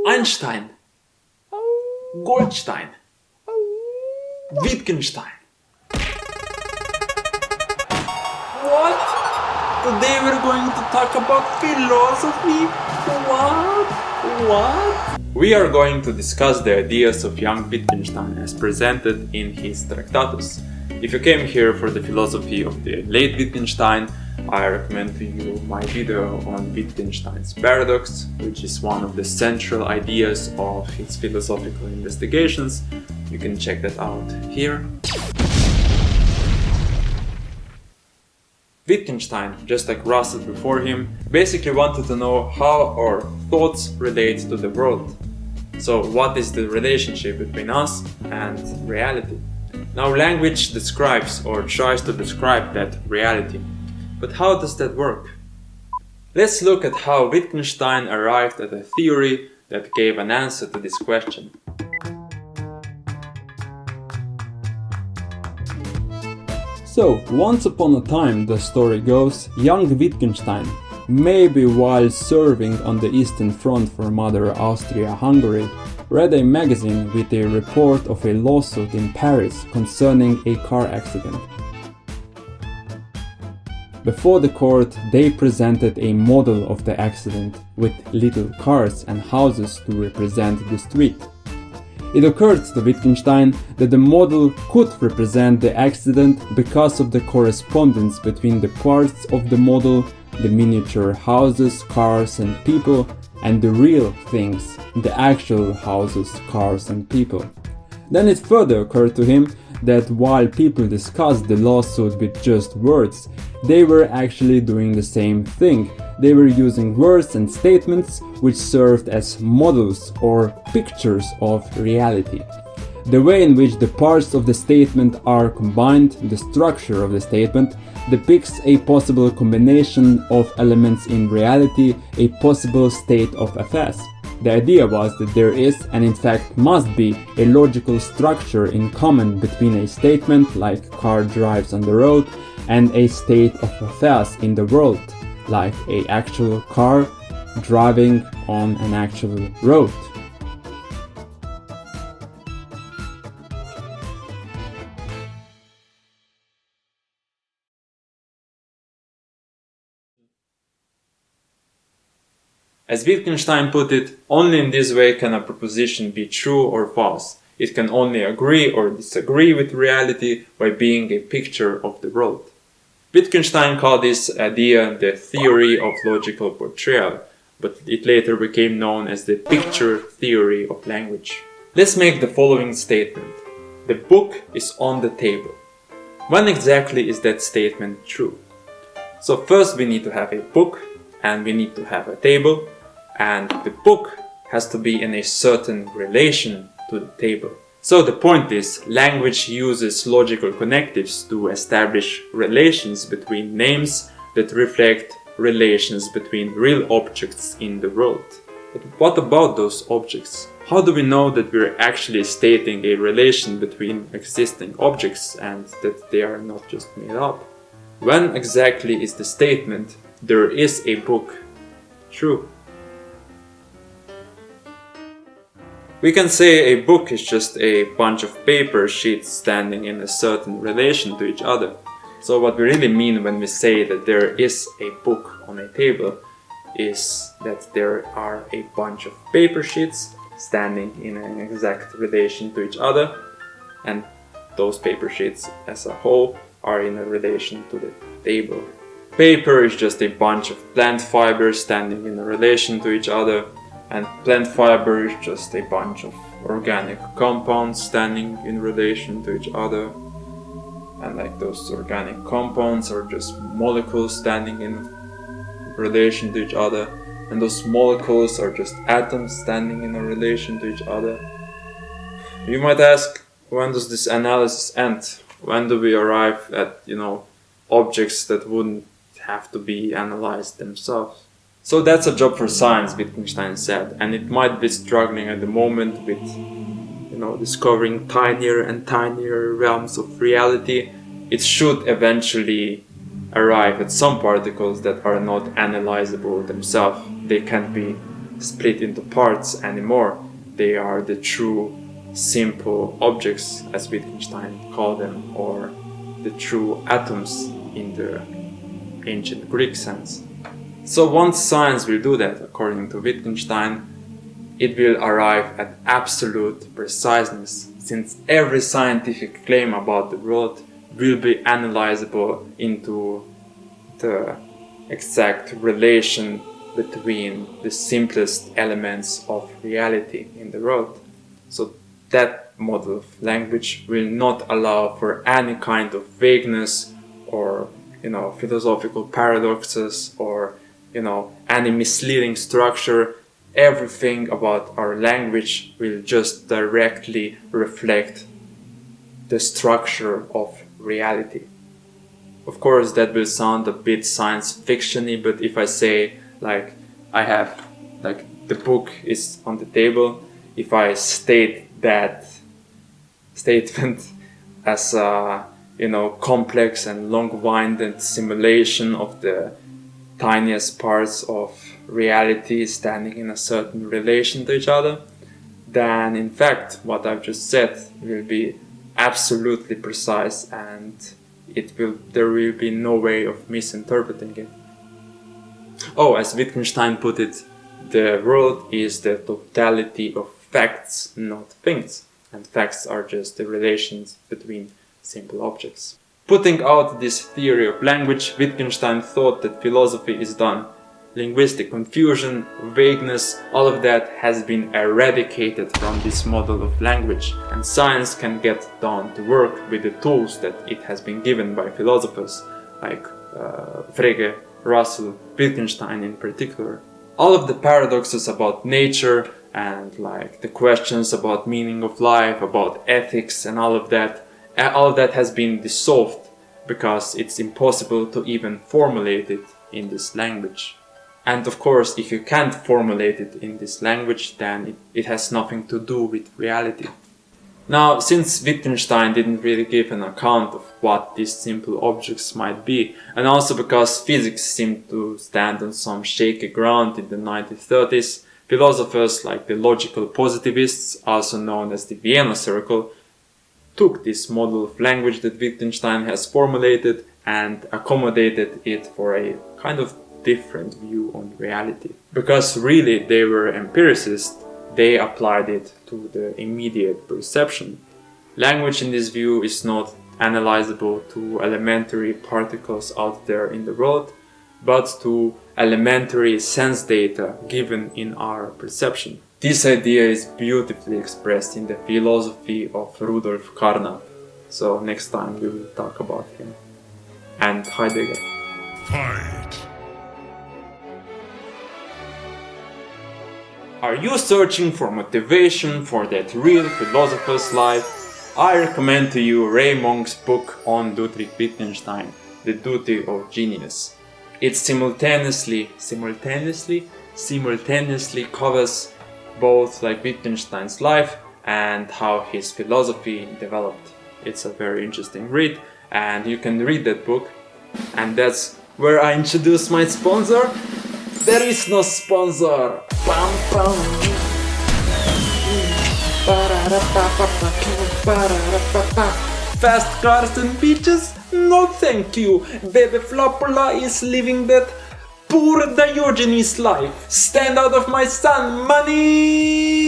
Einstein, Goldstein, Wittgenstein. What? Today we're going to talk about philosophy? What? We are going to discuss the ideas of young Wittgenstein as presented in his Tractatus. If you came here for the philosophy of the late Wittgenstein, I recommend to you my video on Wittgenstein's paradox, which is one of the central ideas of his philosophical investigations. You can check that out here. Wittgenstein, just like Russell before him, basically wanted to know how our thoughts relate to the world. So what is the relationship between us and reality? Now language describes or tries to describe that reality. But how does that work? Let's look at how Wittgenstein arrived at a theory that gave an answer to this question. So, once upon a time, the story goes, young Wittgenstein, maybe while serving on the Eastern Front for Mother Austria-Hungary, read a magazine with a report of a lawsuit in Paris concerning a car accident. Before the court, they presented a model of the accident with little cars and houses to represent the street. It occurred to Wittgenstein that the model could represent the accident because of the correspondence between the parts of the model, the miniature houses, cars and people, and the real things, the actual houses, cars and people. Then it further occurred to him that while people discussed the lawsuit with just words, they were actually doing the same thing. They were using words and statements which served as models or pictures of reality. The way in which the parts of the statement are combined, the structure of the statement, depicts a possible combination of elements in reality, a possible state of affairs. The idea was that there is, and in fact must be, a logical structure in common between a statement, like car drives on the road, and a state of affairs in the world, like an actual car driving on an actual road. As Wittgenstein put it, only in this way can a proposition be true or false. It can only agree or disagree with reality by being a picture of the world. Wittgenstein called this idea the theory of logical portrayal, but it later became known as the picture theory of language. Let's make the following statement. The book is on the table. When exactly is that statement true? So first we need to have a book and we need to have a table, and the book has to be in a certain relation to the table. So the point is, language uses logical connectives to establish relations between names that reflect relations between real objects in the world. But what about those objects? How do we know that we're actually stating a relation between existing objects and that they are not just made up? When exactly is the statement, "There is a book," true? We can say a book is just a bunch of paper sheets standing in a certain relation to each other. So what we really mean when we say that there is a book on a table is that there are a bunch of paper sheets standing in an exact relation to each other, and those paper sheets as a whole are in a relation to the table. Paper is just a bunch of plant fibers standing in a relation to each other, and plant fiber is just a bunch of organic compounds standing in relation to each other. And like those organic compounds are just molecules standing in relation to each other. And those molecules are just atoms standing in a relation to each other. You might ask, when does this analysis end? When do we arrive at, objects that wouldn't have to be analyzed themselves? So that's a job for science, Wittgenstein said, and it might be struggling at the moment with, discovering tinier and tinier realms of reality. It should eventually arrive at some particles that are not analyzable themselves. They can't be split into parts anymore. They are the true simple objects, as Wittgenstein called them, or the true atoms in the ancient Greek sense. So once science will do that, according to Wittgenstein, it will arrive at absolute preciseness, since every scientific claim about the world will be analyzable into the exact relation between the simplest elements of reality in the world. So that model of language will not allow for any kind of vagueness or, philosophical paradoxes or, any misleading structure. Everything about our language will just directly reflect the structure of reality. Of course, that will sound a bit science fiction-y, but if I say, the book is on the table, if I state that statement as a, complex and long-winded simulation of the tiniest parts of reality standing in a certain relation to each other, then in fact what I've just said will be absolutely precise, and there will be no way of misinterpreting it. Oh, as Wittgenstein put it, the world is the totality of facts, not things, and facts are just the relations between simple objects. Putting out this theory of language, Wittgenstein thought that philosophy is done. Linguistic confusion, vagueness, all of that has been eradicated from this model of language, and science can get down to work with the tools that it has been given by philosophers like Frege, Russell, Wittgenstein in particular. All of the paradoxes about nature and the questions about meaning of life, about ethics and all of that has been dissolved because it's impossible to even formulate it in this language. And of course, if you can't formulate it in this language, then it has nothing to do with reality. Now, since Wittgenstein didn't really give an account of what these simple objects might be, and also because physics seemed to stand on some shaky ground in the 1930s, philosophers like the logical positivists, also known as the Vienna Circle, took this model of language that Wittgenstein has formulated and accommodated it for a kind of different view on reality. Because really they were empiricists, they applied it to the immediate perception. Language in this view is not analyzable to elementary particles out there in the world, but to elementary sense data given in our perception. This idea is beautifully expressed in the philosophy of Rudolf Carnap. So next time we will talk about him. And Heidegger. Fight! Are you searching for motivation for that real philosopher's life? I recommend to you Ray Monk's book on Ludwig Wittgenstein, The Duty of Genius. It simultaneously covers both Wittgenstein's life and how his philosophy developed. It's a very interesting read, and you can read that book. And that's where I introduce my sponsor. There is no sponsor. Pam, pam. Fast cars and beaches? No thank you. Bebe Flopperla is living that poor Diogenes life. Stand out of my sun, money!